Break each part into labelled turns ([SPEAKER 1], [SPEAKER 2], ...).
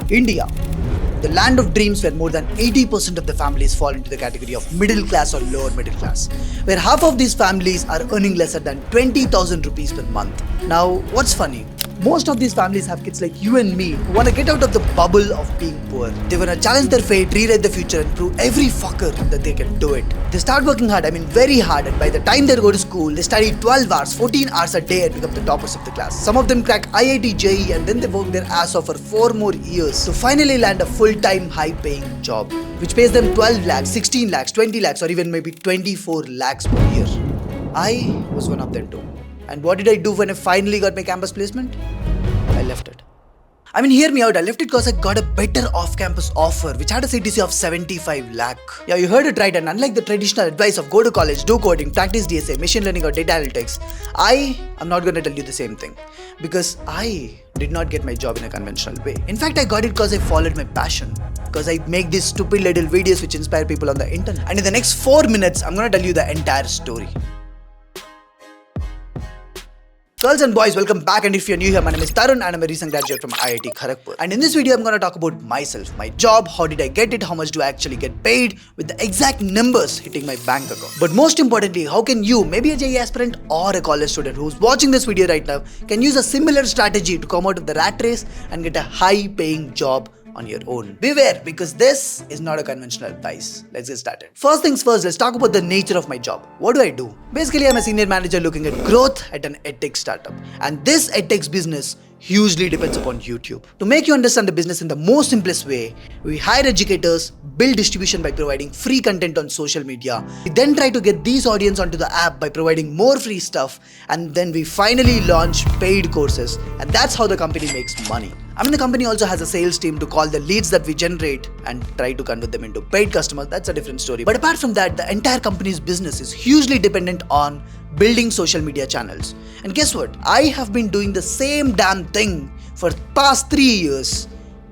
[SPEAKER 1] India, the land of dreams where more than 80% of the families fall into the category of middle class or lower middle class, where half of these families are earning lesser than 20,000 rupees per month. Now, what's funny? Most of these families have kids like you and me who want to get out of the bubble of being poor. They want to challenge their fate, rewrite the future and prove every fucker that they can do it. They start working hard, very hard, and by the time they go to school, they study 12 hours, 14 hours a day and become the toppers of the class. Some of them crack IIT JEE and then they work their ass off for 4 more years to finally land a full-time, high-paying job, which pays them 12 lakhs, 16 lakhs, 20 lakhs or even maybe 24 lakhs per year. I was one of them too. And what did I do when I finally got my campus placement? I left it. Hear me out. I left it because I got a better off-campus offer which had a CTC of 75 lakh. Yeah, you heard it right. And unlike the traditional advice of go to college, do coding, practice DSA, machine learning or data analytics, I am not going to tell you the same thing. Because I did not get my job in a conventional way. In fact, I got it because I followed my passion. Because I make these stupid little videos which inspire people on the internet. And in the next 4 minutes, I'm going to tell you the entire story. Girls and boys, welcome back, and if you're new here, my name is Tharun and I'm a recent graduate from IIT Kharagpur. And in this video, I'm going to talk about myself, my job, how did I get it, how much do I actually get paid, with the exact numbers hitting my bank account. But most importantly, how can you, maybe a JEE aspirant or a college student who's watching this video right now, can use a similar strategy to come out of the rat race and get a high-paying job on your own. Beware, because this is not a conventional advice. Let's get started. First things first, let's talk about the nature of my job. What do I do? Basically, I'm a senior manager looking at growth at an edtech startup. And this edtech business hugely depends upon YouTube. To make you understand the business in the most simplest way, we hire educators, build distribution by providing free content on social media. We then try to get these audience onto the app by providing more free stuff, and then we finally launch paid courses, and that's how the company makes money. The company also has a sales team to call the leads that we generate and try to convert them into paid customers. That's a different story. But apart from that, the entire company's business is hugely dependent on building social media channels. And guess what? I have been doing the same damn thing for past 3 years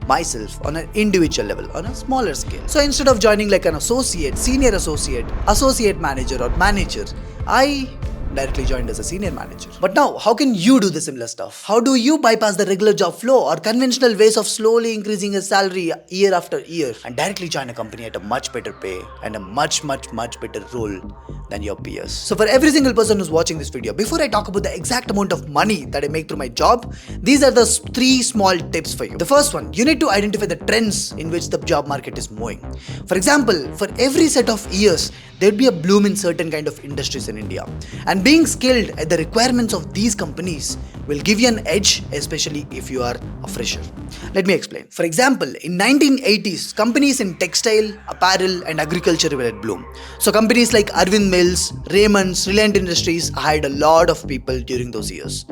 [SPEAKER 1] myself on an individual level, on a smaller scale. So instead of joining like an associate, senior associate, associate manager or manager, I directly joined as a senior manager. But now, how can you do the similar stuff? How do you bypass the regular job flow or conventional ways of slowly increasing your salary year after year and directly join a company at a much better pay and a much better role than your peers? So for every single person who's watching this video, before I talk about the exact amount of money that I make through my job, these are the 3 small tips for you. The first one, you need to identify the trends in which the job market is moving. For example, for every set of years, there'd be a bloom in certain kind of industries in India. And being skilled at the requirements of these companies will give you an edge, especially if you are a fresher. Let me explain. For example, in 1980s, companies in textile, apparel and agriculture were at bloom. So companies like Arvind Mills, Raymond's, Reliant Industries hired a lot of people during those years.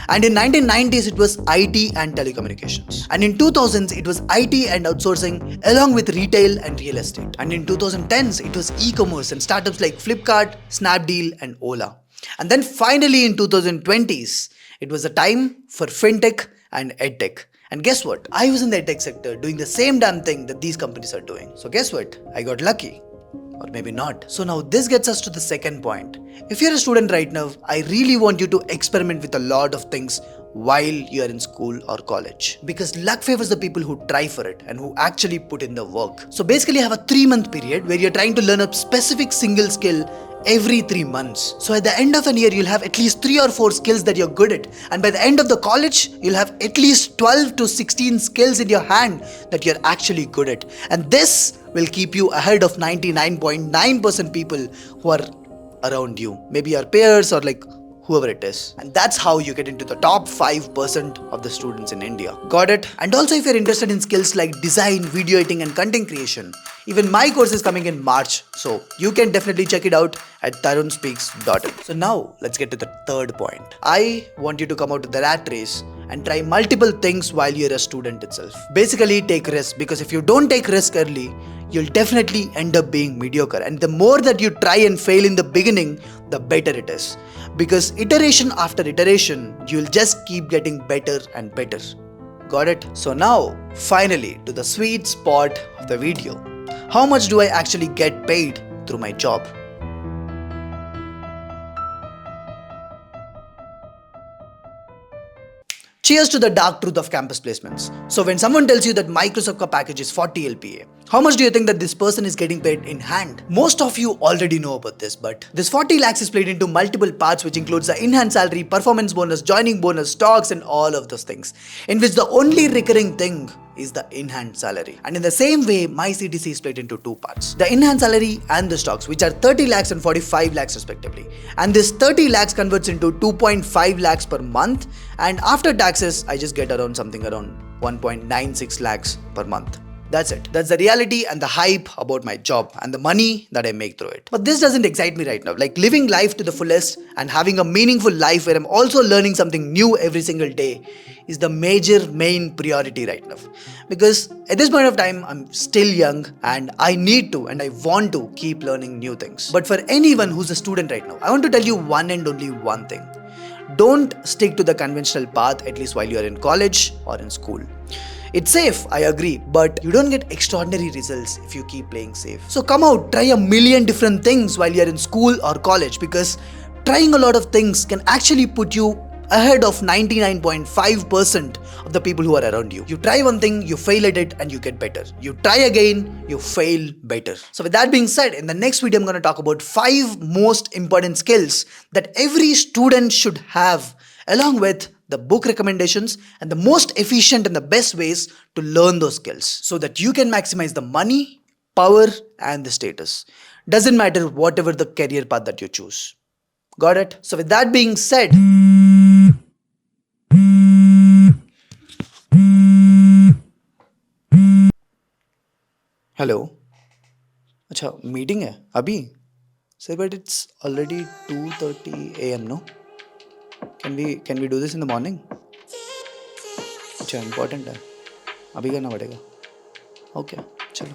[SPEAKER 1] And in 1990s, it was IT and telecommunications. And in 2000s, it was IT and outsourcing along with retail and real estate. And in 2010s, it was e-commerce and startups like Flipkart, Snapdeal and Ola. And then finally in 2020s, it was a time for fintech and edtech. And guess what? I was in the edtech sector doing the same damn thing that these companies are doing. So guess what? I got lucky. Or maybe not. So now this gets us to the second point. If you're a student right now, I really want you to experiment with a lot of things while you're in school or college. Because luck favors the people who try for it and who actually put in the work. So basically you have a 3-month period where you're trying to learn a specific single skill every 3 months. So at the end of an year, you'll have at least 3 or 4 skills that you're good at. And by the end of the college, you'll have at least 12 to 16 skills in your hand that you're actually good at. And this will keep you ahead of 99.9% people who are around you. Maybe your peers or like whoever it is. And that's how you get into the top 5% of the students in India. Got it? And also if you're interested in skills like design, video editing and content creation, even my course is coming in March. So you can definitely check it out at tarunspeaks.in. So now let's get to the third point. I want you to come out of the rat race and try multiple things while you're a student itself. Basically take risks, because if you don't take risk early, you'll definitely end up being mediocre. And the more that you try and fail in the beginning, the better it is. Because iteration after iteration, you'll just keep getting better and better. Got it? So now, finally, to the sweet spot of the video. How much do I actually get paid through my job? Cheers to the dark truth of campus placements. So when someone tells you that Microsoft ka package is 40 LPA, how much do you think that this person is getting paid in hand? Most of you already know about this, but this 40 lakhs is split into multiple parts, which includes the in-hand salary, performance bonus, joining bonus, stocks, and all of those things, in which the only recurring thing is the in-hand salary. And in the same way, my CTC is split into two parts: the in-hand salary and the stocks, which are 30 lakhs and 45 lakhs respectively. And this 30 lakhs converts into 2.5 lakhs per month, and after taxes, I just get around 1.96 lakhs per month. That's it. That's the reality and the hype about my job and the money that I make through it. But this doesn't excite me right now. Like, living life to the fullest and having a meaningful life where I'm also learning something new every single day is the main priority right now. Because at this point of time, I'm still young and I need to and I want to keep learning new things. But for anyone who's a student right now, I want to tell you one and only one thing. Don't stick to the conventional path, at least while you're in college or in school. It's safe, I agree, but you don't get extraordinary results if you keep playing safe. So come out, try a million different things while you're in school or college, because trying a lot of things can actually put you ahead of 99.5% of the people who are around you. You try one thing, you fail at it, and you get better. You try again, you fail better. So with that being said, in the next video, I'm going to talk about 5 most important skills that every student should have, along with the book recommendations and the most efficient and the best ways to learn those skills so that you can maximize the money, power, and the status. Doesn't matter whatever the career path that you choose. Got it? So with that being said, hello. अच्छा meeting है अभी? Sir, but it's already 2:30 AM, no? Can we do this in the morning? अच्छा important है, अभी करना पड़ेगा. Okay, चलो.